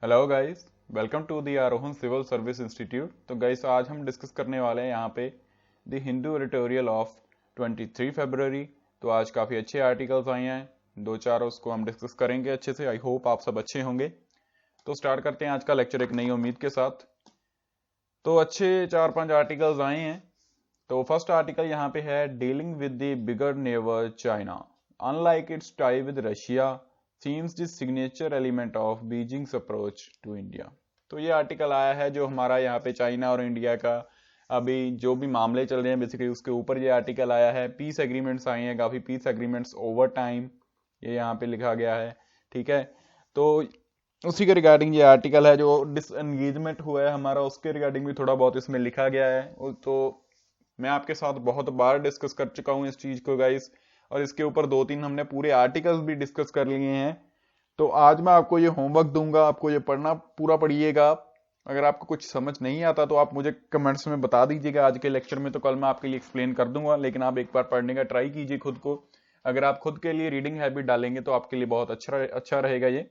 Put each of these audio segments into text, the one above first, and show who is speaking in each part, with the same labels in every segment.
Speaker 1: Hello guys, welcome to the Aarohan civil service institute. तो guys आज हम डिस्कस करने वाले हैं यहाँ पे द हिंदू एडिटोरियल ऑफ 23 फरवरी। तो आज काफ़ी अच्छे आर्टिकल्स आए हैं, दो चार उसको हम डिस्कस करेंगे अच्छे से। आई होप आप सब अच्छे होंगे। तो स्टार्ट करते हैं आज का लेक्चर एक नई उम्मीद के साथ। तो अच्छे 4-5 आर्टिकल्स आए हैं। तो फर्स्ट आर्टिकल यहाँ पे है dealing with the bigger neighbour China unlike its tie with Russia seems the signature element of Beijing's approach to India. तो ये आर्टिकल आया है जो हमारा यहाँ पे चाइना और इंडिया का अभी जो भी मामले चल रहे हैं बेसिकली उसके ऊपर ये आर्टिकल आया है। पीस एग्रीमेंट्स आए हैं, काफी पीस एग्रीमेंट्स ओवर टाइम ये यहाँ पे लिखा गया है। ठीक है, तो उसी के रिगार्डिंग ये आर्टिकल है। जो डिसएंगेजमेंट हुआ है हमारा उसके रिगार्डिंग भी थोड़ा बहुत इसमें लिखा गया है। तो मैं आपके साथ बहुत बार डिस्कस कर चुका हूँ इस चीज को गाइस, और इसके ऊपर 2-3 हमने पूरे आर्टिकल्स भी डिस्कस कर लिए हैं। तो आज मैं आपको ये होमवर्क दूंगा, आपको ये पढ़ना पूरा पढ़िएगा। अगर आपको कुछ समझ नहीं आता तो आप मुझे कमेंट्स में बता दीजिएगा आज के लेक्चर में, तो कल मैं आपके लिए एक्सप्लेन कर दूंगा। लेकिन आप एक बार पढ़ने का ट्राई कीजिए खुद को। अगर आप खुद के लिए रीडिंग हैबिट डालेंगे तो आपके लिए बहुत अच्छा रहेगा ये।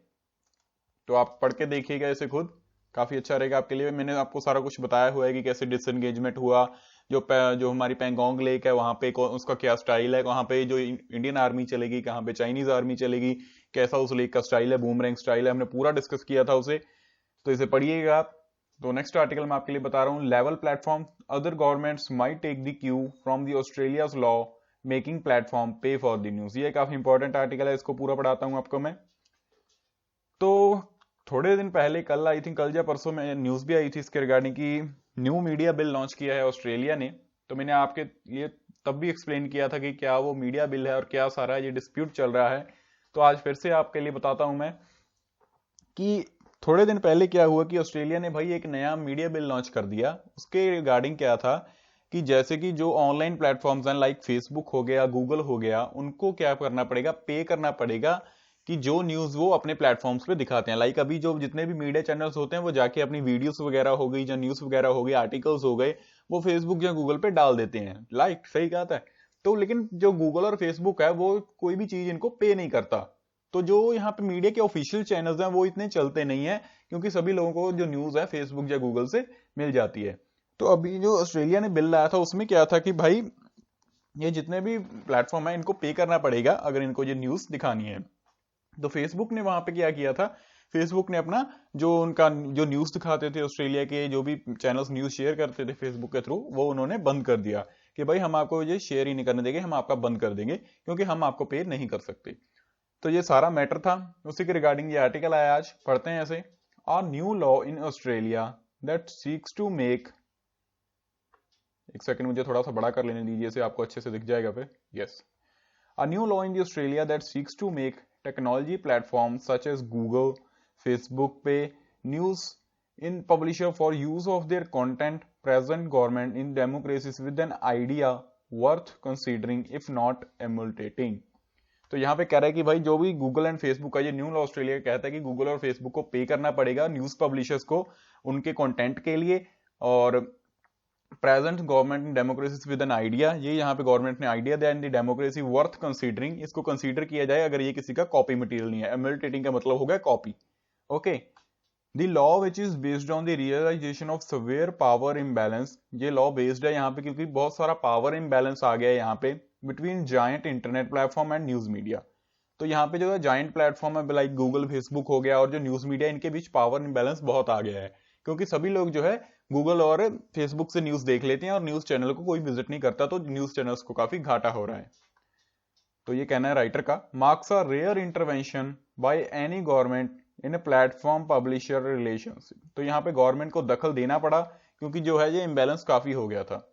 Speaker 1: तो आप पढ़ के देखिएगा इसे खुद, काफी अच्छा रहेगा आपके लिए। मैंने आपको सारा कुछ बताया हुआ है कि कैसे डिसएंगेजमेंट हुआ, जो हमारी पैंगोंग लेक है वहां पे उसका क्या स्टाइल है, वहां पे जो इंडियन आर्मी चलेगी, कहाँ पे चाइनीज आर्मी चलेगी, कैसा उस लेक का स्टाइल है, बूमरैंग स्टाइल है, हमने पूरा डिस्कस किया था उसे। तो इसे पढ़िएगा आप। तो नेक्स्ट आर्टिकल मैं आपके लिए बता रहा हूँ, level platform other governments might take the cue from the Australia's law making platform पे फॉर द न्यूज। ये काफी इंपॉर्टेंट आर्टिकल है, इसको पूरा पढ़ाता हूँ आपको मैं। तो थोड़े दिन पहले, कल आई थिंक, कल या परसों में न्यूज भी आई थी इसके रिगार्डिंग की न्यू मीडिया बिल लॉन्च किया है ऑस्ट्रेलिया ने। तो मैंने आपके ये तब भी एक्सप्लेन किया था कि क्या वो मीडिया बिल है और क्या सारा ये डिस्प्यूट चल रहा है। तो आज फिर से आपके लिए बताता हूं मैं कि थोड़े दिन पहले क्या हुआ कि ऑस्ट्रेलिया ने भाई एक नया मीडिया बिल लॉन्च कर दिया। उसके रिगार्डिंग क्या था कि जैसे कि जो ऑनलाइन प्लेटफॉर्म्स हैं लाइक फेसबुक हो गया, गूगल हो गया, उनको क्या करना पड़ेगा, पे करना पड़ेगा कि जो न्यूज वो अपने प्लेटफॉर्म्स पे दिखाते हैं। लाइक अभी जो जितने भी मीडिया चैनल्स होते हैं वो जाके अपनी वीडियोस वगैरह हो गई, जो न्यूज वगैरह हो गई, आर्टिकल्स हो गए, वो फेसबुक या गूगल पे डाल देते हैं। लाइक सही कहा था। तो लेकिन जो गूगल और फेसबुक है वो कोई भी चीज इनको पे नहीं करता। तो जो यहाँ पे मीडिया के ऑफिशियल चैनल्स हैं वो इतने चलते नहीं है, क्योंकि सभी लोगों को जो न्यूज है फेसबुक या गूगल से मिल जाती है। तो अभी जो ऑस्ट्रेलिया ने बिल लाया था उसमें क्या था कि भाई ये जितने भी प्लेटफॉर्म है इनको पे करना पड़ेगा अगर इनको ये न्यूज दिखानी है। तो फेसबुक ने वहां पे क्या किया था, फेसबुक ने अपना जो उनका जो न्यूज दिखाते थे, ऑस्ट्रेलिया के जो भी चैनल्स न्यूज शेयर करते थे फेसबुक के थ्रू, वो उन्होंने बंद कर दिया कि भाई हम आपको ये शेयर ही नहीं करने देंगे, हम आपका बंद कर देंगे क्योंकि हम आपको पे नहीं कर सकते। तो ये सारा मैटर था, उसी के रिगार्डिंग ये आर्टिकल आया। आज पढ़ते हैं ऐसे। A new law in Australia that seeks to make, एक सेकंड मुझे थोड़ा सा बड़ा कर लेने दीजिए, इसे आपको अच्छे से दिख जाएगा फिर। Yes, a new law in Australia that seeks to make technology platforms such as Google, Facebook Pay, News in publisher for use of their content present government in democracies with an idea worth considering if not emulating। तो यहाँ पे कह रहा है कि भाई जो भी गूगल एंड फेसबुक का, ये न्यू लॉ ऑस्ट्रेलिया कहता है कि गूगल और फेसबुक को पे करना पड़ेगा न्यूज पब्लिशर्स को उनके कंटेंट के लिए, और present government in democracy with an idea, ये यहाँ पे गवर्नमेंट ने आइडिया दिया in the democracy worth considering, इसको कंसीडर किया जाए अगर ये किसी का कॉपी मटेरियल नहीं है। एमिलिटेटिंग का मतलब हो गया copy. Okay, the law which is based on the realisation of severe power imbalance, ये लॉ बेस्ड है यहाँ पे क्योंकि बहुत सारा पावर इम्बैलेंस आ गया है यहाँ पे between giant internet platform and news media. तो यहाँ पे जो है जायंट प्लेटफॉर्म है लाइक गूगल फेसबुक हो गया और जो न्यूज मीडिया, इनके बीच पावर इम्बैलेंस बहुत आ गया है, क्योंकि सभी लोग जो है गूगल और फेसबुक से न्यूज देख लेते हैं और न्यूज चैनल को कोई विजिट नहीं करता, तो न्यूज चैनल्स को काफी घाटा हो रहा है। तो ये कहना है राइटर का, marks a rare intervention by any government in a platform publisher relationship. तो यहाँ पे गवर्नमेंट को दखल देना पड़ा क्योंकि जो है ये इम्बैलेंस काफी हो गया था।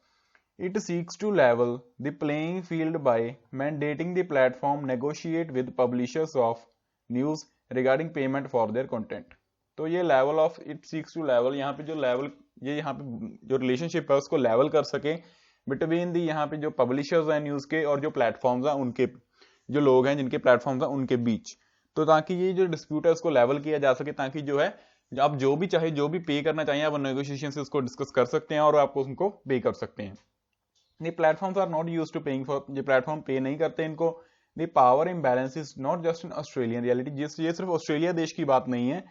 Speaker 1: It seeks to level the playing field by mandating the platform negotiate with publishers of news regarding payment for their content। तो ये level of it seeks to level, यहाँ पे जो level, ये यहाँ पे जो relationship है उसको level कर सके between the यहाँ पे जो publishers हैं न्यूज के और जो platforms हैं उनके, जो लोग हैं जिनके platforms हैं उनके बीच। तो ताकि ये जो dispute है उसको level किया जा सके, ताकि जो है आप जो भी चाहे, जो भी पे करना चाहिए आप नेगोशिएशन से उसको डिस्कस कर सकते हैं और आपको उनको पे कर सकते हैं। The platforms are not used to paying for, ये प्लेटफॉर्म पे नहीं करते इनको। The power imbalance is not just in Australian reality, ये सिर्फ ऑस्ट्रेलिया देश की बात नहीं है,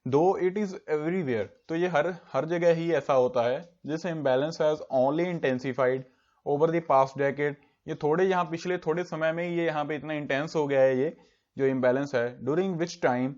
Speaker 1: दो इट इज एवरीवेयर, तो ये हर जगह ही ऐसा होता है। This imbalance has only intensified over the past decade, ये थोड़े यहाँ पिछले थोड़े समय में ये यहाँ पे इतना इंटेंस हो गया है ये जो इम्बैलेंस है। During which time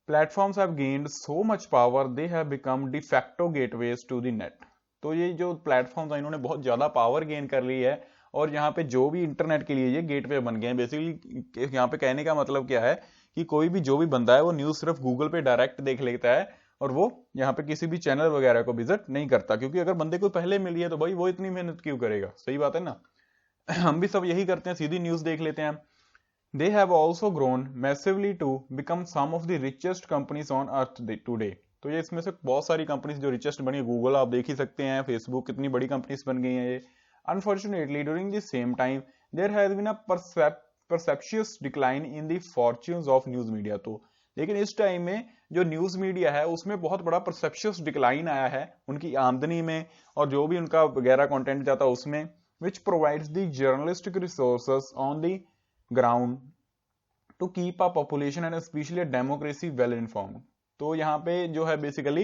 Speaker 1: platforms have gained so much power they have become de facto gateways to the net। तो ये जो प्लेटफॉर्म्स हैं इन्होंने बहुत ज्यादा पावर गेन कर ली है और यहाँ पे जो भी इंटरनेट के लिए ये गेटवे बन गए हैं। बेसिकली यहाँ पे कहने का मतलब क्या है कि कोई भी जो भी बंदा है वो न्यूज सिर्फ गूगल पे डायरेक्ट देख लेता है और वो यहाँ पे किसी भी चैनल वगैरह को विजिट नहीं करता, क्योंकि अगर बंदे को पहले मिली है तो भाई वो इतनी मेहनत क्यों करेगा। सही बात है ना। हम भी सब यही करते हैं, सीधी न्यूज देख लेते हैं। They have also grown massively to become some of the richest companies on earth today। तो ये इसमें से बहुत सारी कंपनीज जो रिचेस्ट बनी है, गूगल आप देख ही सकते हैं, फेसबुक, कितनी बड़ी कंपनीज बन गई हैं ये। Unfortunately, during the same time, there has been a perceptuous decline in the fortunes of news media। तो लेकिन इस टाइम में जो न्यूज मीडिया है उसमें बहुत बड़ा परसेप्शियस डिक्लाइन आया है उनकी आमदनी में और जो भी उनका वगैरह कंटेंट जाता है उसमें, which provides the journalistic resources on the ground to keep a population and especially a democracy well informed। तो यहाँ पे जो है बेसिकली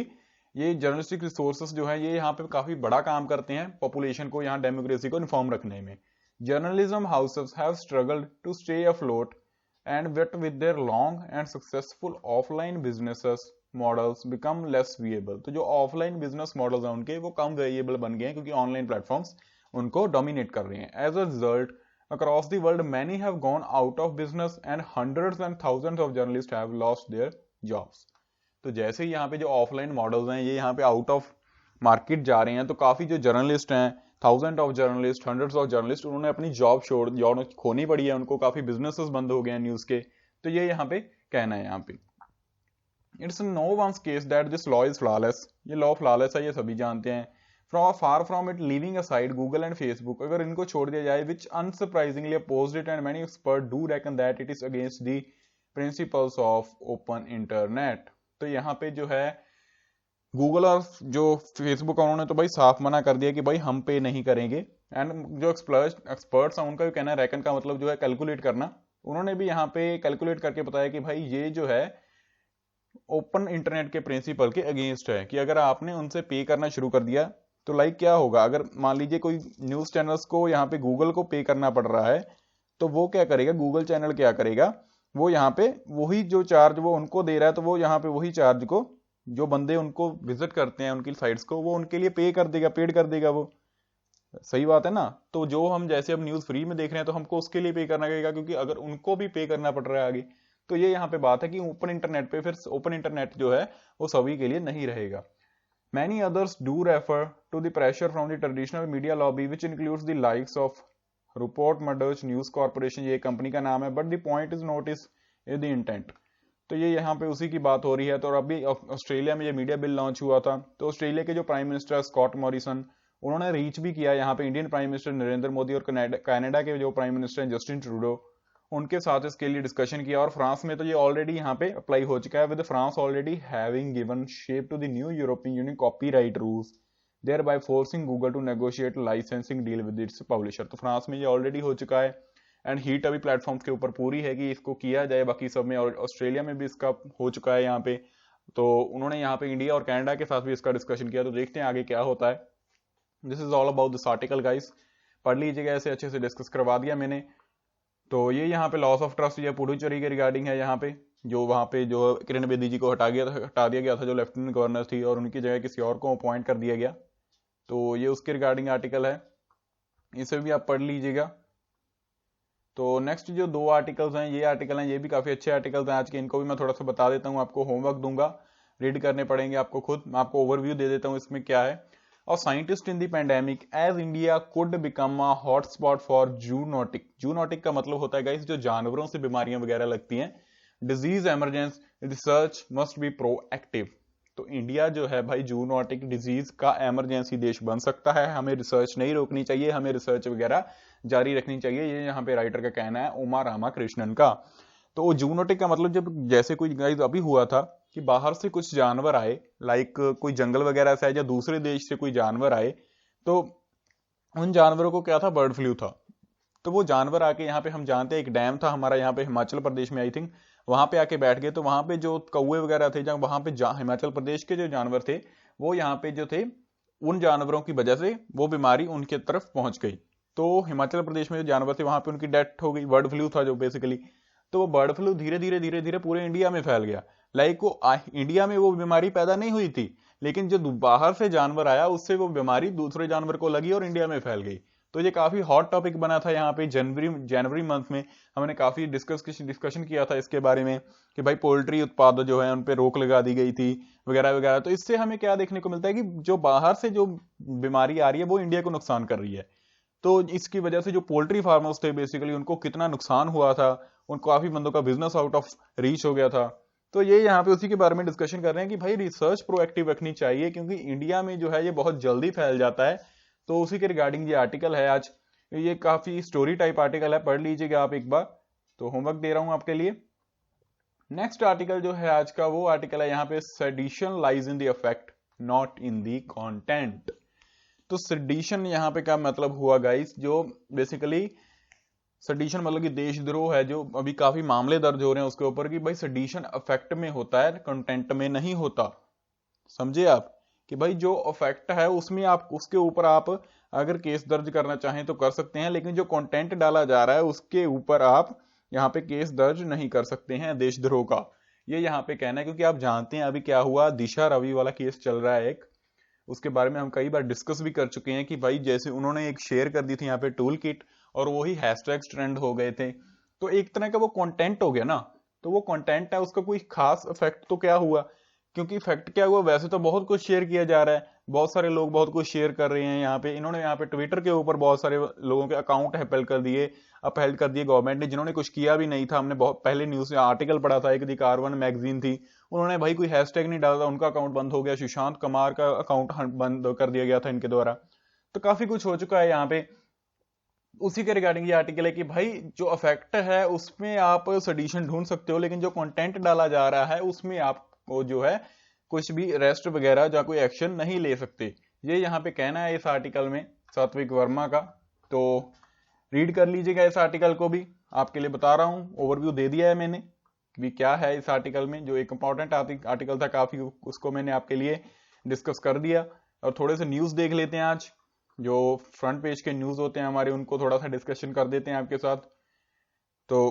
Speaker 1: ये जर्नलिस्टिक रिसोर्सेस जो है ये यहाँ पे काफी बड़ा काम करते हैं पॉपुलेशन को, यहाँ डेमोक्रेसी को इन्फॉर्म रखने में। Journalism houses have struggled to stay afloat and but with their long and successful offline businesses models become less viable. तो जो ऑफलाइन बिजनेस मॉडल्स हैं उनके वो कम वेरिएबल बन गए हैं क्योंकि ऑनलाइन प्लेटफॉर्म्स उनको डोमिनेट कर रहे हैं। As a result across the world many have gone out of business and hundreds and thousands of journalists have lost their jobs। तो जैसे ही यहाँ पे जो ऑफलाइन मॉडल्स हैं ये यहाँ पे आउट ऑफ मार्केट जा रहे हैं तो काफी जो जर्नलिस्ट हैं, thousand of journalist, hundreds of journalist, उन्होंने अपनी जॉब खोनी पड़ी है, उनको काफी बिजनेसेस बंद हो गए हैं न्यूज के। तो ये यहाँ पे कहना है यहाँ पे it's no one's case that this law is flawless. ये लॉ फ्लॉलेस है, ये सभी जानते हैं। Far from it, leaving aside Google and Facebook, अगर इनको छोड़ दिया जाए, which unsurprisingly opposed it, and many experts do reckon that it is against the principles of open internet। तो यहाँ पे जो है गूगल और जो फेसबुक है उन्होंने तो भाई साफ मना कर दिया कि भाई हम पे नहीं करेंगे। एंड जो एक्सपर्ट्स हैं उनका भी कहना है, रेकन का मतलब जो है कैलकुलेट करना, उन्होंने भी यहाँ पे कैलकुलेट करके बताया कि भाई ये जो है ओपन इंटरनेट के प्रिंसिपल के अगेंस्ट है कि अगर आपने उनसे पे करना शुरू कर दिया तो लाइक क्या होगा, अगर मान लीजिए कोई न्यूज चैनल्स को यहाँ पे गूगल को पे करना पड़ रहा है तो वो क्या करेगा, गूगल चैनल क्या करेगा, वो यहाँ पे वही जो चार्ज वो उनको दे रहा है तो वो यहाँ पे वही चार्ज को जो बंदे उनको विजिट करते हैं उनकी साइट्स को वो उनके लिए पे कर देगा, पेड कर देगा वो। सही बात है ना। तो जो हम जैसे अब न्यूज फ्री में देख रहे हैं तो हमको उसके लिए पे करना पड़ेगा क्योंकि अगर उनको भी पे करना पड़ रहा है आगे। तो ये यहाँ पे बात है कि ओपन इंटरनेट पे फिर ओपन इंटरनेट जो है वो सभी के लिए नहीं रहेगा। Many others do refer to the pressure from the traditional media lobby, which includes the likes of Rupert Murdoch News Corporation, ये कंपनी का नाम है, but the point is not is the intent। तो ये यहाँ पे उसी की बात हो रही है। तो अभी ऑस्ट्रेलिया में ये मीडिया बिल लॉन्च हुआ था तो ऑस्ट्रेलिया के जो प्राइम मिनिस्टर स्कॉट मॉरिसन उन्होंने रीच भी किया यहाँ पे Indian prime minister Narendra Modi और कनाडा के जो प्राइम मिनिस्टर हैं जस्टिन ट्रूडो, उनके साथ इसके लिए डिस्कशन किया। और फ्रांस में तो ये ऑलरेडी यहाँ पे अप्लाई हो चुका है, with France already having given shape to the new European Union copyright rules thereby forcing Google to negotiate licensing deal with its publisher. तो फ्रांस में ये ऑलरेडी हो चुका है एंड हीट अभी प्लेटफॉर्म्स के ऊपर पूरी है कि इसको किया जाए, बाकी सब में। और ऑस्ट्रेलिया में भी इसका हो चुका है यहाँ पे। तो उन्होंने यहाँ पे इंडिया और कनाडा के साथ भी इसका डिस्कशन किया। तो देखते हैं आगे क्या होता है। This is all about this article guys, पढ़ लीजिएगा, ऐसे अच्छे से डिस्कस करवा दिया मैंने। तो ये यहाँ पे लॉस ऑफ ट्रस्ट या पुडुचेरी के रिगार्डिंग है, यहाँ पे जो वहाँ पे जो किरण बेदी जी को हटा दिया गया था जो लेफ्टिनेंट गवर्नर थी और उनकी जगह किसी और को अपॉइंट कर दिया गया। तो ये उसके रिगार्डिंग आर्टिकल है, इसे भी आप पढ़ लीजिएगा। तो नेक्स्ट जो दो आर्टिकल्स हैं, ये आर्टिकल हैं, ये भी काफी अच्छे आर्टिकल्स हैं आज के, इनको भी मैं थोड़ा सा बता देता हूँ, आपको होमवर्क दूंगा, रीड करने पड़ेंगे आपको खुद। मैं आपको ओवरव्यू दे देता हूँ इसमें क्या है। और scientist in the pandemic as India could become a hotspot for zoonotic. Zoonotic का मतलब होता है गाइस जो जानवरों से बीमारियां वगैरह लगती हैं। Disease emergence research must be proactive. तो इंडिया जो है भाई जूनोटिक डिजीज का एमरजेंसी देश बन सकता है, हमें रिसर्च नहीं रोकनी चाहिए, हमें रिसर्च वगैरह जारी रखनी चाहिए। ये यहाँ पे राइटर का कहना है, उमा रामाकृष्णन का। तो जूनोटिक का मतलब जब जैसे कोई गाइस अभी हुआ था कि बाहर से कुछ जानवर आए, लाइक कोई जंगल वगैरह से आए या दूसरे देश से कोई जानवर आए, तो उन जानवरों को क्या था, बर्ड फ्लू था। तो वो जानवर आके यहाँ पे हम जानते हैं एक डैम था हमारा यहाँ पे हिमाचल प्रदेश में, आई थिंक वहां पे आके बैठ गए। तो वहां पे जो कौवे वगैरह थे, जहाँ वहां पे हिमाचल प्रदेश के जो जानवर थे वो यहाँ पे जो थे, उन जानवरों की वजह से वो बीमारी उनके तरफ पहुंच गई। तो हिमाचल प्रदेश में जो जानवर थे वहां पे उनकी डेथ हो गई, बर्ड फ्लू था जो बेसिकली। तो वो बर्ड फ्लू धीरे धीरे धीरे धीरे पूरे इंडिया में फैल गया। लाइक वो इंडिया में वो बीमारी पैदा नहीं हुई थी, लेकिन जो बाहर से जानवर आया उससे वो बीमारी दूसरे जानवर को लगी और इंडिया में फैल गई। तो ये काफी हॉट टॉपिक बना था यहाँ पे जनवरी मंथ में। हमने काफी डिस्कशन किया था इसके बारे में कि भाई पोल्ट्री उत्पाद जो है उन पे रोक लगा दी गई थी वगैरह वगैरह। तो इससे हमें क्या देखने को मिलता है कि जो बाहर से जो बीमारी आ रही है वो इंडिया को नुकसान कर रही है। तो इसकी वजह से जो पोल्ट्री फार्मर्स थे बेसिकली उनको कितना नुकसान हुआ था, उनको काफी बंदों का बिजनेस आउट ऑफ रीच हो गया था। तो ये यहाँ पे उसी के बारे में डिस्कशन कर रहे हैं कि भाई रिसर्च प्रोएक्टिव रखनी चाहिए, क्योंकि इंडिया में जो है ये बहुत जल्दी फैल जाता है। तो उसी के रिगार्डिंग ये आर्टिकल है आज। ये काफी स्टोरी टाइप आर्टिकल है, पढ़ लीजिएगा आप एक बार। तो होमवर्क दे रहा हूं आपके लिए। नेक्स्ट आर्टिकल जो है आज का वो आर्टिकल है यहाँ पे, sedition lies in the effect not in the content. तो सेडिशन यहाँ पे क्या मतलब हुआ गाइस, जो बेसिकली सेडिशन मतलब कि देशद्रोह है, जो अभी काफी मामले दर्ज हो रहे हैं उसके ऊपर कि भाई सेडिशन अफेक्ट में होता है, कंटेंट में नहीं होता। समझे आप कि भाई जो अफेक्ट है उसमें आप उसके ऊपर आप अगर केस दर्ज करना चाहें तो कर सकते हैं, लेकिन जो कंटेंट डाला जा रहा है उसके ऊपर आप यहाँ पे केस दर्ज नहीं कर सकते हैं देशद्रोह का। ये यहाँ पे कहना है, क्योंकि आप जानते हैं अभी क्या हुआ, दिशा रवि वाला केस चल रहा है एक, उसके बारे में हम कई बार डिस्कस भी कर चुके हैं कि भाई जैसे उन्होंने एक शेयर कर दी थी यहाँ पे टूल किट और वही हैशटैग्स ट्रेंड हो गए थे। तो एक तरह का वो कंटेंट हो गया ना, तो वो कंटेंट है, उसका कोई खास इफेक्ट तो क्या हुआ, क्योंकि इफेक्ट क्या हुआ, वैसे तो बहुत कुछ शेयर किया जा रहा है, बहुत सारे लोग बहुत कुछ शेयर कर रहे हैं। यहाँ पे इन्होंने यहाँ पे ट्विटर के ऊपर बहुत सारे लोगों के अकाउंट अपहेल्ड कर दिए गवर्नमेंट ने, जिन्होंने कुछ किया भी नहीं था। हमने बहुत पहले न्यूज में आर्टिकल पढ़ा था, एक दी कार्बन मैगजीन थी, उन्होंने भाई कोई हैशटैग नहीं डाला था, उनका अकाउंट बंद हो गया। सुशांत कुमार का अकाउंट बंद कर दिया गया था इनके द्वारा। तो काफी कुछ हो चुका है यहाँ पे। उसी के रिगार्डिंग ये आर्टिकल है कि भाई जो अफेक्ट है उसमें आप सडिशन ढूंढ सकते हो, लेकिन जो कंटेंट डाला जा रहा है उसमें आपको जो है कुछ भी अरेस्ट वगैरह या कोई एक्शन नहीं ले सकते। ये यहाँ पे कहना है इस आर्टिकल में सात्विक वर्मा का। तो रीड कर लीजिएगा इस आर्टिकल को भी, आपके लिए बता रहा हूँ, ओवरव्यू दे दिया है मैंने कि क्या है इस आर्टिकल में। जो एक इंपॉर्टेंट आर्टिकल था काफी, उसको मैंने आपके लिए डिस्कस कर दिया। और थोड़े से न्यूज देख लेते हैं आज, जो फ्रंट पेज के न्यूज होते हैं हमारे उनको थोड़ा सा डिस्कशन कर देते हैं आपके साथ। तो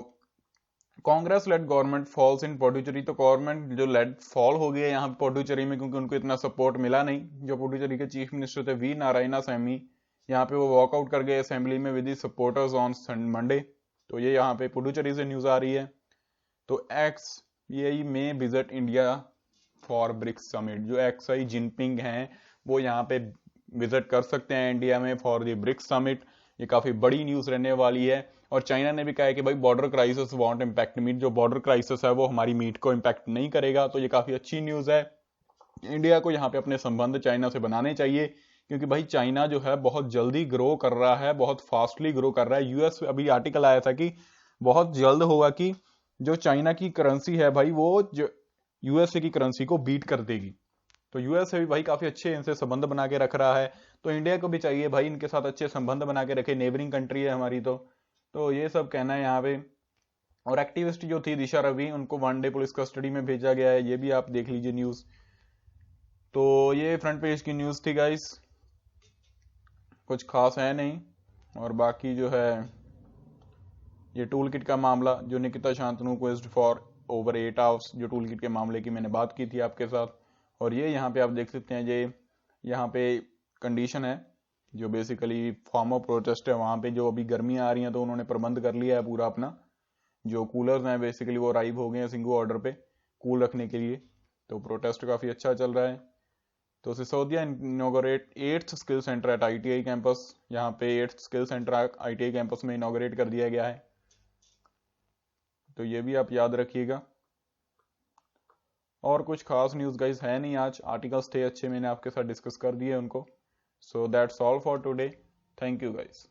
Speaker 1: Congress lead government falls in Puducherry. तो गवर्नमेंट जो लेड फॉल हो गया यहाँ पे पुडुचेरी में, क्योंकि उनको इतना सपोर्ट मिला नहीं। जो पुडुचेरी के चीफ मिनिस्टर थे वी नारायणसामी, यहाँ पे वो वॉकआउट कर गए असेंबली में विद सपोर्टर्स ऑन मंडे। तो ये यहाँ पे पुडुचेरी से न्यूज आ रही है। तो XAI में visit India for BRICS summit. जो XAI जिनपिंग हैं वो यहाँ पे विजिट कर सकते हैं इंडिया में फॉर द ब्रिक्स समिट। ये काफी बड़ी न्यूज रहने वाली है। और चाइना ने भी कहा है कि भाई border crisis won't impact meet. जो बॉर्डर क्राइसिस है वो हमारी मीट को इम्पैक्ट नहीं करेगा। तो ये काफी अच्छी न्यूज है। इंडिया को यहाँ पे अपने संबंध चाइना से बनाने चाहिए, क्योंकि भाई चाइना जो है बहुत जल्दी ग्रो कर रहा है, बहुत फास्टली ग्रो कर रहा है। यूएस अभी आर्टिकल आया था कि बहुत जल्द होगा कि जो चाइना की करेंसी है भाई वो जो यूएसए की करेंसी को बीट कर देगी। तो यूएसए भी भाई काफी अच्छे इनसे संबंध बना के रख रहा है। तो इंडिया को भी चाहिए भाई इनके साथ अच्छे संबंध बना के रखे, नेबरिंग कंट्री है हमारी। तो ये सब कहना है यहाँ पे। और एक्टिविस्ट जो थी दिशा रवि, उनको 1 डे पुलिस कस्टडी में भेजा गया है, ये भी आप देख लीजिए न्यूज। तो ये फ्रंट पेज की न्यूज थी गाइस, कुछ खास है नहीं। और बाकी जो है ये टूल किट का मामला, जो Nikita Shantanu quizzed for over 8 hours, जो टूल किट के मामले की मैंने बात की थी आपके साथ। और ये यहाँ पे आप देख सकते हैं, ये यहाँ पे कंडीशन है जो बेसिकली फार्मर प्रोटेस्ट है। वहां पे जो अभी गर्मियां आ रही हैं तो उन्होंने प्रबंध कर लिया है पूरा अपना, जो कूलर्स हैं बेसिकली वो अराइव हो गए हैं सिंगू ऑर्डर पे कूल रखने के लिए। तो प्रोटेस्ट काफी अच्छा चल रहा है। तो Sisodia inaugurate 8th skill centre at ITI campus. यहाँ पे 8th skill centre ITI campus में इनॉग्रेट कर दिया गया है। तो ये भी आप याद रखिएगा। और कुछ खास न्यूज गाइस है नहीं आज, आर्टिकल्स थे अच्छे, मैंने आपके साथ डिस्कस कर दिए उनको। So that's all for today. Thank you guys.